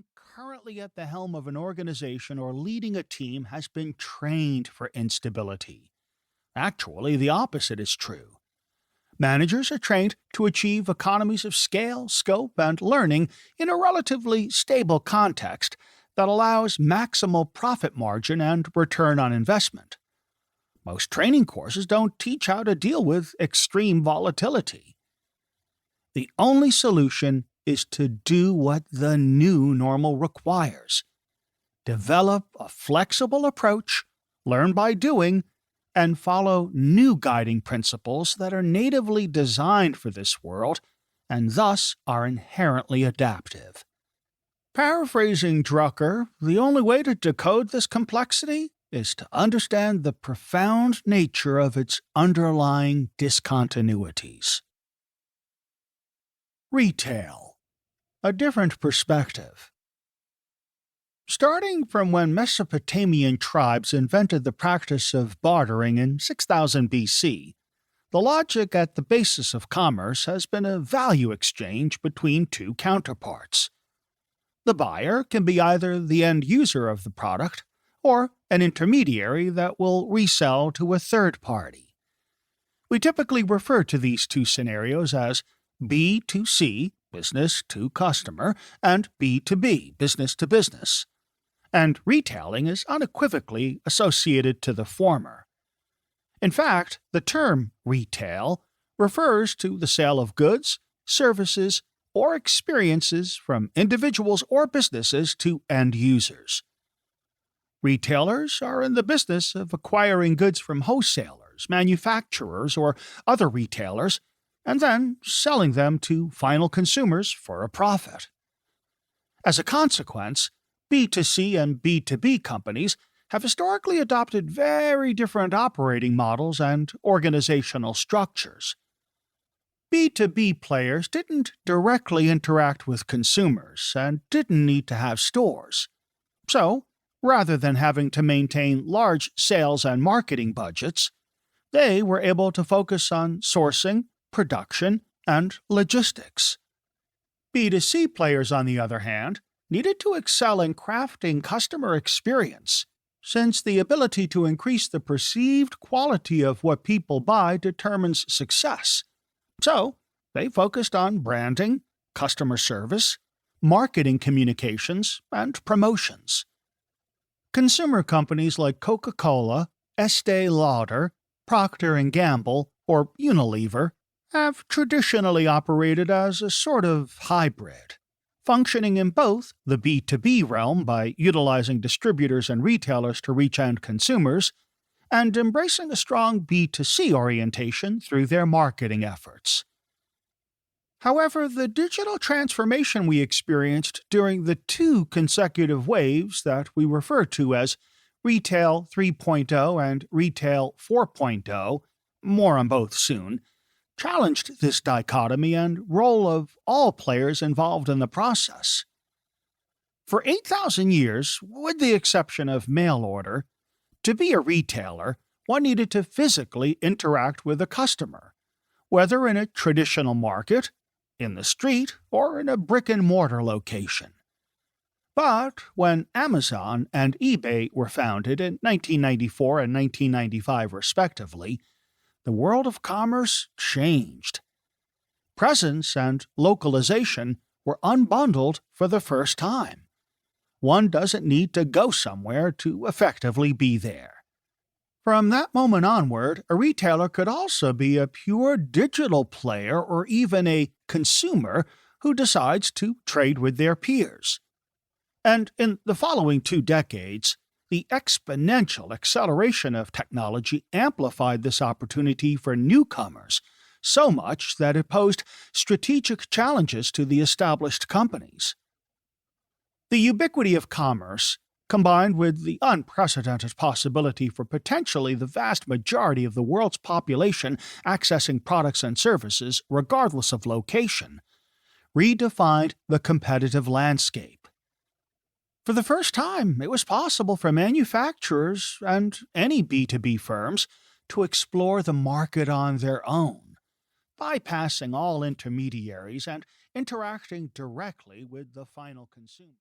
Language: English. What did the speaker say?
one currently at the helm of an organization or leading a team has been trained for instability. Actually, the opposite is true. Managers are trained to achieve economies of scale, scope, and learning in a relatively stable context that allows maximal profit margin and return on investment. Most training courses don't teach how to deal with extreme volatility. The only solution is to do what the new normal requires. Develop a flexible approach, learn by doing, and follow new guiding principles that are natively designed for this world and thus are inherently adaptive. Paraphrasing Drucker, the only way to decode this complexity is to understand the profound nature of its underlying discontinuities. Retail. A different perspective. Starting from when Mesopotamian tribes invented the practice of bartering in 6000 BC, the logic at the basis of commerce has been a value exchange between two counterparts. The buyer can be either the end user of the product or an intermediary that will resell to a third party. We typically refer to these two scenarios as B2C, business to customer, and B2B, business to business. And retailing is unequivocally associated to the former. In fact, the term retail refers to the sale of goods, services, or experiences from individuals or businesses to end users. Retailers are in the business of acquiring goods from wholesalers, manufacturers, or other retailers, and then selling them to final consumers for a profit. As a consequence, B2C and B2B companies have historically adopted very different operating models and organizational structures. B2B players didn't directly interact with consumers and didn't need to have stores. So, rather than having to maintain large sales and marketing budgets, they were able to focus on sourcing, production, and logistics. B2C players, on the other hand, needed to excel in crafting customer experience, since the ability to increase the perceived quality of what people buy determines success. So, they focused on branding, customer service, marketing communications, and promotions. Consumer companies like Coca-Cola, Estée Lauder, Procter & Gamble, or Unilever have traditionally operated as a sort of hybrid, functioning in both the B2B realm by utilizing distributors and retailers to reach end consumers, and embracing a strong B2C orientation through their marketing efforts. However, the digital transformation we experienced during the two consecutive waves that we refer to as Retail 3.0 and Retail 4.0, more on both soon, challenged this dichotomy and role of all players involved in the process. For 8,000 years, with the exception of mail order, to be a retailer, one needed to physically interact with a customer, whether in a traditional market, in the street, or in a brick-and-mortar location. But when Amazon and eBay were founded in 1994 and 1995 respectively, the world of commerce changed. Presence and localization were unbundled for the first time. One doesn't need to go somewhere to effectively be there. From that moment onward, a retailer could also be a pure digital player or even a consumer who decides to trade with their peers. And in the following 2 decades, the exponential acceleration of technology amplified this opportunity for newcomers so much that it posed strategic challenges to the established companies. The ubiquity of commerce, combined with the unprecedented possibility for potentially the vast majority of the world's population accessing products and services regardless of location, redefined the competitive landscape. For the first time, it was possible for manufacturers and any B2B firms to explore the market on their own, bypassing all intermediaries and interacting directly with the final consumer.